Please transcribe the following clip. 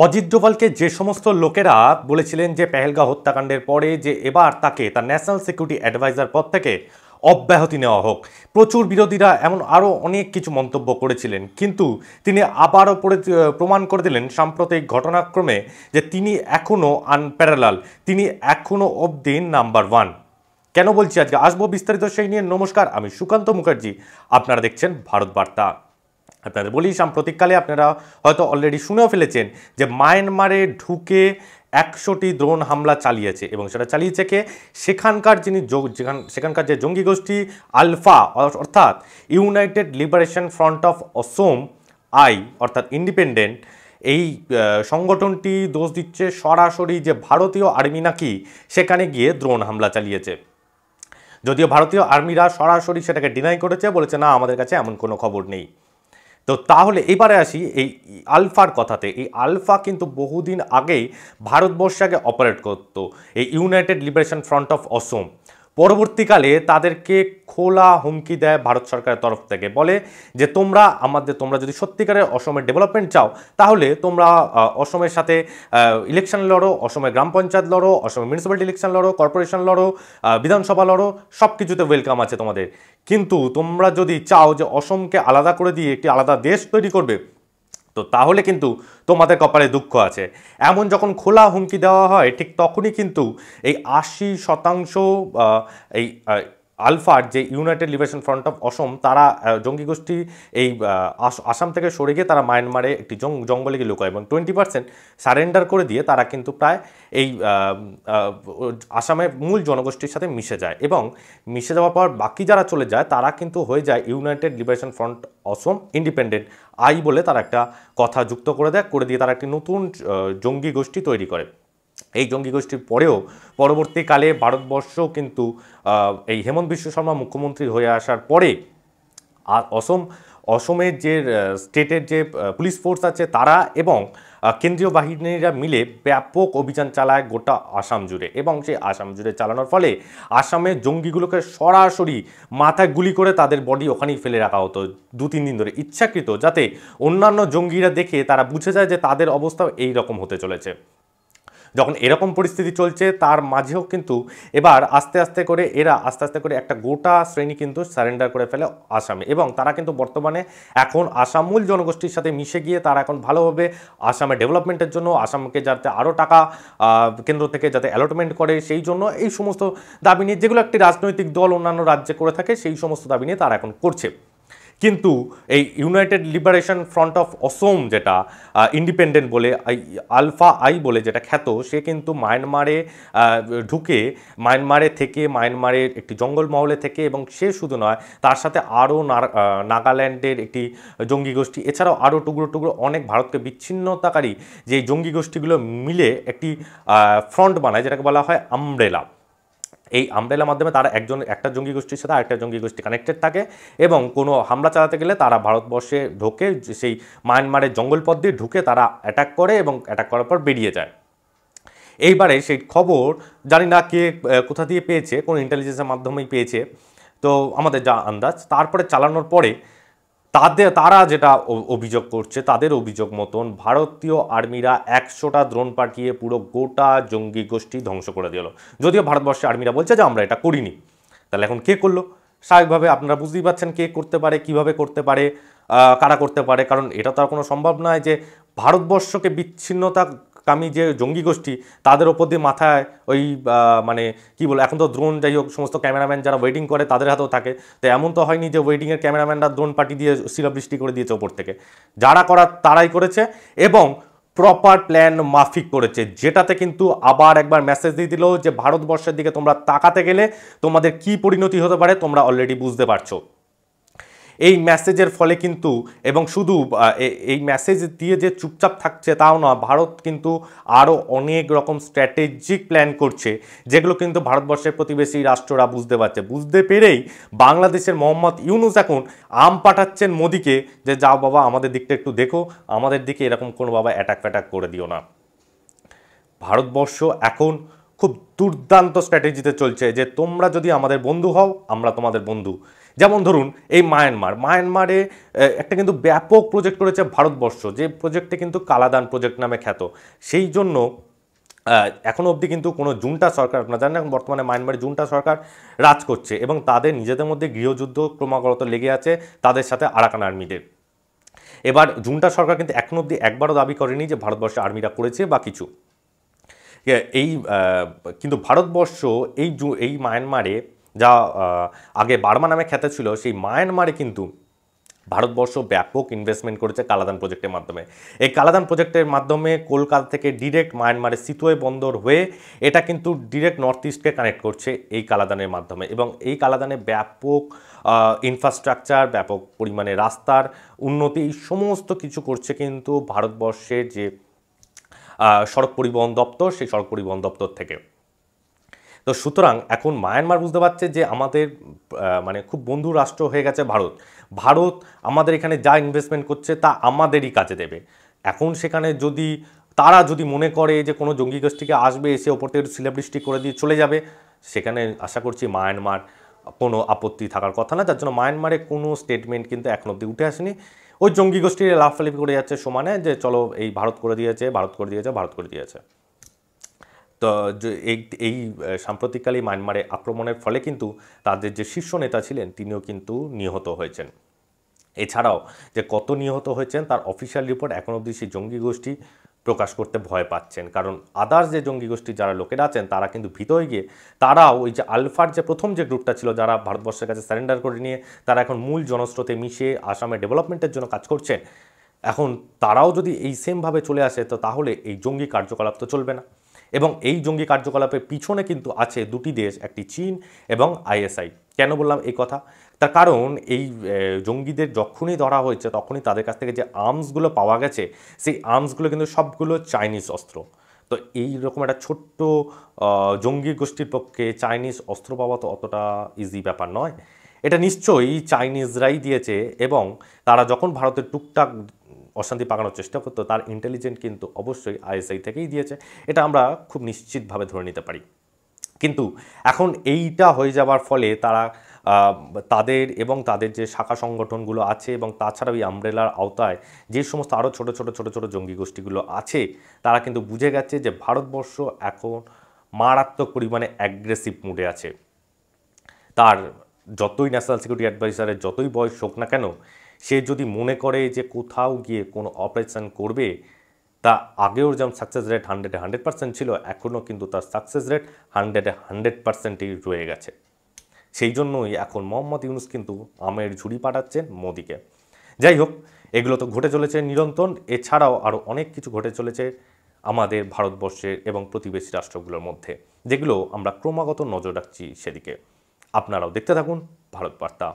অজিত ডোভালকে যে সমস্ত লোকেরা বলেছিলেন যে পেহেলগাঁও হত্যাকাণ্ডের পরে যে এবার তাকে তার ন্যাশনাল সিকিউরিটি অ্যাডভাইজার পদ থেকে অব্যাহতি নেওয়া হোক, প্রচুর বিরোধীরা এমন আরও অনেক কিছু মন্তব্য করেছিলেন, কিন্তু তিনি আবারও প্রমাণ করে দিলেন সাম্প্রতিক ঘটনাক্রমে যে তিনি এখনও আনপ্যারালাল, তিনি এখনও অবধি নাম্বার ওয়ান। কেন বলছি আজকে আসবো বিস্তারিত সেই নিয়ে। নমস্কার, আমি সুকান্ত মুখার্জি, আপনারা দেখছেন ভারত বার্তা। আপনাদের বলি, সাম্প্রতিককালে আপনারা হয়তো অলরেডি শুনেও ফেলেছেন যে মায়ানমারে ঢুকে 100টি ড্রোন হামলা চালিয়েছে, এবং সেটা চালিয়েছে কে? সেখানকার সেখানকার যে জঙ্গি গোষ্ঠী আলফা, অর্থাৎ United liberation front of Assam I, অর্থাৎ ইন্ডিপেন্ডেন্ট। এই সংগঠনটি দোষ দিচ্ছে সরাসরি যে ভারতীয় আর্মি নাকি সেখানে গিয়ে ড্রোন হামলা চালিয়েছে, যদিও ভারতীয় আর্মিরা সরাসরি সেটাকে ডিনাই করেছে, বলেছে না, আমাদের কাছে এমন কোনো খবর নেই। তো তাহলে এবারে আসি এই আলফার কথাতে। এই আলফা কিন্তু বহুদিন আগেই ভারতবর্ষে আগে অপারেট করত, এই ইউনাইটেড লিবারেশন ফ্রন্ট অফ অসম। পরবর্তীকালে তাদেরকে খোলা হুমকি দেয় ভারত সরকারের তরফ থেকে, বলে যে তোমরা যদি সত্যিকারের অসমের ডেভেলপমেন্ট চাও, তাহলে তোমরা অসমের সাথে ইলেকশন লড়ো, অসমের গ্রাম পঞ্চায়েত লড়ো, অসমের মিউনিসিপ্যালিটি ইলেকশন লড়ো, কর্পোরেশন লড়ো, বিধানসভা লড়ো, সব কিছুতে ওয়েলকাম আছে তোমাদের। কিন্তু তোমরা যদি চাও যে অসমকে আলাদা করে দিয়ে একটি আলাদা দেশ তৈরি করবে, তো তাহলে কিন্তু তোমাদের কপালে দুঃখ আছে। এমন যখন খোলা হুমকি দেওয়া হয়, ঠিক তখনই কিন্তু এই 80% এই আলফার যে ইউনাইটেড লিবারেশন ফ্রন্ট অফ অসম, তারা জঙ্গি গোষ্ঠী এই আসাম থেকে সরে গিয়ে তারা মায়ানমারে একটি জঙ্গলে গিয়ে লুকায়, এবং 20% সারেন্ডার করে দিয়ে তারা কিন্তু প্রায় এই আসামের মূল জনগোষ্ঠীর সাথে মিশে যায়, এবং মিশে যাওয়ার পর বাকি যারা চলে যায় তারা কিন্তু হয়ে যায় United liberation front Assam independent I বলে তারা একটা কথা যুক্ত করে দিয়ে তারা একটি নতুন জঙ্গি গোষ্ঠী তৈরি করে। এই জঙ্গি গোষ্ঠীর পরেও পরবর্তীকালে ভারতবর্ষ কিন্তু এই হেমন্ত বিশ্ব শর্মা মুখ্যমন্ত্রী হয়ে আসার পরে অসমের যে স্টেটের যে পুলিশ ফোর্স আছে তারা এবং কেন্দ্রীয় বাহিনীরা মিলে ব্যাপক অভিযান চালায় গোটা আসাম জুড়ে, এবং সেই আসাম জুড়ে চালানোর ফলে আসামের জঙ্গিগুলোকে সরাসরি মাথায় গুলি করে তাদের বডি ওখানেই ফেলে রাখা হতো 2-3 দিন ধরে, ইচ্ছাকৃত, যাতে অন্যান্য জঙ্গিরা দেখে তারা বুঝে যায় যে তাদের অবস্থাও এই রকম হতে চলেছে। যখন এরকম পরিস্থিতি চলছে, তার মাঝেও কিন্তু এবার আস্তে আস্তে করে একটা গোটা শ্রেণী কিন্তু সারেন্ডার করে ফেলে আসামে, এবং তারা কিন্তু বর্তমানে এখন আসাম মূল জনগোষ্ঠীর সাথে মিশে গিয়ে তারা এখন ভালোভাবে আসামের ডেভেলপমেন্টের জন্য, আসামকে যাতে আরও টাকা কেন্দ্র থেকে যাতে অ্যালটমেন্ট করে, সেই জন্য এই সমস্ত দাবি নিয়ে, যেগুলো একটি রাজনৈতিক দল অন্যান্য রাজ্যে করে থাকে, সেই সমস্ত দাবি নিয়ে তারা এখন করছে। কিন্তু এই ইউনাইটেড লিবারেশন ফ্রন্ট অফ অসম, যেটা ইন্ডিপেন্ডেন্ট বলে আলফা আই বলে যেটা খ্যাত, সে কিন্তু মায়ানমারে ঢুকে মায়ানমারের একটি জঙ্গলমহলে থেকে, এবং সে শুধু নয়, তার সাথে আরও নাগাল্যান্ডের একটি জঙ্গি গোষ্ঠী, এছাড়াও আরও টুকরো অনেক ভারতকে বিচ্ছিন্নতাকারী যে জঙ্গি গোষ্ঠীগুলো মিলে একটি ফ্রন্ট বানায়, যেটাকে বলা হয় আমব্রেলা। এই আমব্রেলার মাধ্যমে তারা একটা জঙ্গি গোষ্ঠীর সাথে আরেকটা জঙ্গি গোষ্ঠী কানেক্টেড থাকে, এবং কোনো হামলা চালাতে গেলে তারা ভারতবর্ষে ঢোকে, সেই মায়ানমারের জঙ্গলপথ দিয়ে ঢুকে তারা অ্যাটাক করে, এবং অ্যাটাক করার পর বেরিয়ে যায়। এইবারে সেই খবর জানি না কে কোথা দিয়ে পেয়েছে, কোনো ইন্টেলিজেন্সের মাধ্যমেই পেয়েছে, তো আমাদের যা আন্দাজ, তারপরে চালানোর পরে তারা যেটা অভিযোগ করছে, তাদের অভিযোগ মতন ভারতীয় আর্মিরা 100টা ড্রোন পাঠিয়ে পুরো গোটা জঙ্গি গোষ্ঠী ধ্বংস করে দিল। যদিও ভারতবর্ষের আর্মিরা বলছে যে আমরা এটা করিনি। তাহলে এখন কে করলো? স্বাভাবিকভাবে আপনারা বুঝতেই পারছেন কে করতে পারে, কিভাবে করতে পারে, কারা করতে পারে, কারণ এটা তো আর কোনো সম্ভব নয় যে ভারতবর্ষকে বিচ্ছিন্নতাকামী যে জঙ্গি গোষ্ঠী তাদের ওপর দিয়ে মাথায় ওই মানে কি বলে, এখন তো ড্রোন, যাই হোক, সমস্ত ক্যামেরাম্যান যারা ওয়েটিং করে তাদের হাতেও থাকে, তো এমন তো হয়নি যে ওয়েটিংয়ের ক্যামেরাম্যানরা ড্রোন পাঠিয়ে দিয়ে শিলাবৃষ্টি করে দিয়েছে ওপর থেকে। যারা করার তারাই করেছে, এবং প্রপার প্ল্যান মাফিক করেছে, যেটাতে কিন্তু আবার একবার মেসেজ দিয়ে দিল যে ভারতবর্ষের দিকে তোমরা তাকাতে গেলে তোমাদের কি পরিণতি হতে পারে তোমরা অলরেডি বুঝতে পারছো। এই মেসেজের ফলে কিন্তু, এবং শুধু এই মেসেজ দিয়ে যে চুপচাপ থাকছে তাও না, ভারত কিন্তু আরও অনেক রকম স্ট্র্যাটেজিক প্ল্যান করছে, যেগুলো কিন্তু ভারতবর্ষের প্রতিবেশী রাষ্ট্ররা বুঝতে পারছে। বুঝতে পেরেই বাংলাদেশের মোহাম্মদ ইউনূস এখন পাঠাচ্ছেন মোদিকে, যে যাও বাবা, আমাদের দিকটা একটু দেখো, আমাদের দিকে এরকম কোনো বাবা অ্যাটাক করে দিও না। ভারতবর্ষ এখন খুব দুর্দান্ত স্ট্র্যাটেজিতে চলছে যে তোমরা যদি আমাদের বন্ধু হও, আমরা তোমাদের বন্ধু, যেমন ধরুন এই মায়ানমারে একটা কিন্তু ব্যাপক প্রজেক্ট করেছে ভারতবর্ষ, যে প্রজেক্টে কিন্তু কালাদান প্রজেক্ট নামে খ্যাত। সেই জন্য এখনও অবধি কিন্তু কোনো জুন্টা সরকার, আপনারা জানেন এখন বর্তমানে মায়ানমারে জুন্টা সরকার রাজ করছে এবং তাদের নিজেদের মধ্যে গৃহযুদ্ধ ক্রমাগত লেগে আছে তাদের সাথে আরাকান আর্মিদের। এবার জুন্টা সরকার কিন্তু এখনও অবধি একবারও দাবি করেনি যে ভারতবর্ষে আর্মিরা করেছে বা কিছু। এই কিন্তু ভারতবর্ষ এই মায়ানমারে যা আগে বার্মা নামে খ্যাত ছিল, সেই মায়ানমারে কিন্তু ভারতবর্ষ ব্যাপক ইনভেস্টমেন্ট করেছে কালাদান প্রজেক্টের মাধ্যমে। এই কালাদান প্রজেক্টের মাধ্যমে কলকাতা থেকে ডিরেক্ট মায়ানমারের সিতুয়ে বন্দর হয়ে এটা কিন্তু ডিরেক্ট নর্থ ইস্টকে কানেক্ট করছে এই কালাদানের মাধ্যমে, এবং এই কালাদানে ব্যাপক ইনফ্রাস্ট্রাকচার, ব্যাপক পরিমাণে রাস্তার উন্নতি, এই সমস্ত কিছু করছে কিন্তু ভারতবর্ষের যে সড়ক পরিবহন দপ্তর, সেই সড়ক পরিবহন দপ্তর থেকে। তো সুতরাং এখন মায়ানমার বুঝতে পারছে যে আমাদের মানে খুব বন্ধু রাষ্ট্র হয়ে গেছে ভারত আমাদের এখানে যা ইনভেস্টমেন্ট করছে তা আমাদেরই কাজে দেবে। এখন সেখানে তারা যদি মনে করে যে কোনো জঙ্গি গোষ্ঠীকে আসবে, এসে ওপর থেকে শিলাবৃষ্টি করে দিয়ে চলে যাবে, সেখানে আশা করছি মায়ানমার কোনো আপত্তি থাকার কথা না। যার জন্য মায়ানমারে কোনো স্টেটমেন্ট কিন্তু এখন অবধি উঠে আসেনি। ওই জঙ্গি গোষ্ঠীর লাফালাফি করে যাচ্ছে সমানে যে চলো এই ভারত করে দিয়েছে। তো এই সাম্প্রতিককালে মায়ানমারে আক্রমণের ফলে কিন্তু তাদের যে শীর্ষ নেতা ছিলেন তিনিও কিন্তু নিহত হয়েছেন। এছাড়াও যে কত নিহত হয়েছেন তার অফিসিয়াল রিপোর্ট এখন অবধি সেই জঙ্গি গোষ্ঠী প্রকাশ করতে ভয় পাচ্ছেন, কারণ আদার্স যে জঙ্গি গোষ্ঠী যারা লোকেরা আছেন তারা কিন্তু ভীত হয়ে গিয়ে তারাও ওই যে আলফার যে প্রথম যে গ্রুপটা ছিল যারা ভারতবর্ষের কাছে সারেন্ডার করে নিয়ে তারা এখন মূল জনস্রোতে মিশে আসামে ডেভেলপমেন্টের জন্য কাজ করছেন, এখন তারাও যদি এই সেমভাবে চলে আসে তো তাহলে এই জঙ্গি কার্যকলাপ তো চলবে না। এবং এই জঙ্গি কার্যকলাপের পিছনে কিন্তু আছে দুটি দেশ, একটি চীন এবং আইএসআই। কেন বললাম এই কথা? তার কারণ এই জঙ্গিদের যখনই ধরা হয়েছে তখনই তাদের কাছ থেকে যে আর্মসগুলো পাওয়া গেছে সেই আর্মসগুলো কিন্তু সবগুলো চাইনিজ অস্ত্র। তো এই রকম একটা ছোট্ট জঙ্গি গোষ্ঠীর পক্ষে চাইনিজ অস্ত্র পাওয়া তো অতটা ইজি ব্যাপার নয়। এটা নিশ্চয়ই চাইনিজরাই দিয়েছে, এবং তারা যখন ভারতের টুকটাক অশান্তি পাকানোর চেষ্টা করতো তার ইন্টেলিজেন্ট কিন্তু অবশ্যই আইএসআই থেকেই দিয়েছে, এটা আমরা খুব নিশ্চিতভাবে ধরে নিতে পারি। কিন্তু এখন এইটা হয়ে যাওয়ার ফলে তারা তাদের যে শাখা সংগঠনগুলো আছে এবং তাছাড়াও এই আমব্রেলার আওতায় যে সমস্ত আরও ছোট ছোট জঙ্গি গোষ্ঠীগুলো আছে তারা কিন্তু বুঝে গেছে যে ভারতবর্ষ এখন মারাত্মক পরিমাণে অ্যাগ্রেসিভ মুডে আছে। তার যতই ন্যাশনাল সিকিউরিটি অ্যাডভাইজারের যতই বয়স হোক না কেন, সে যদি মনে করে যে কোথাও গিয়ে কোনো অপারেশন করবে, তা আগেও যেমন সাকসেস রেট 100% ছিল, এখনও কিন্তু তার সাকসেস রেট 100% রয়ে গেছে। সেই জন্যই এখন মোহাম্মদ ইউনূস কিন্তু আমের ঝুড়ি পাঠাচ্ছেন মোদিকে। যাই হোক, এগুলো তো ঘটে চলেছে নিরন্তর, এছাড়াও আরও অনেক কিছু ঘটে চলেছে আমাদের ভারতবর্ষের এবং প্রতিবেশী রাষ্ট্রগুলোর মধ্যে, যেগুলো আমরা ক্রমাগত নজর রাখছি সেদিকে। আপনারাও দেখতে থাকুন ভারত বার্তা।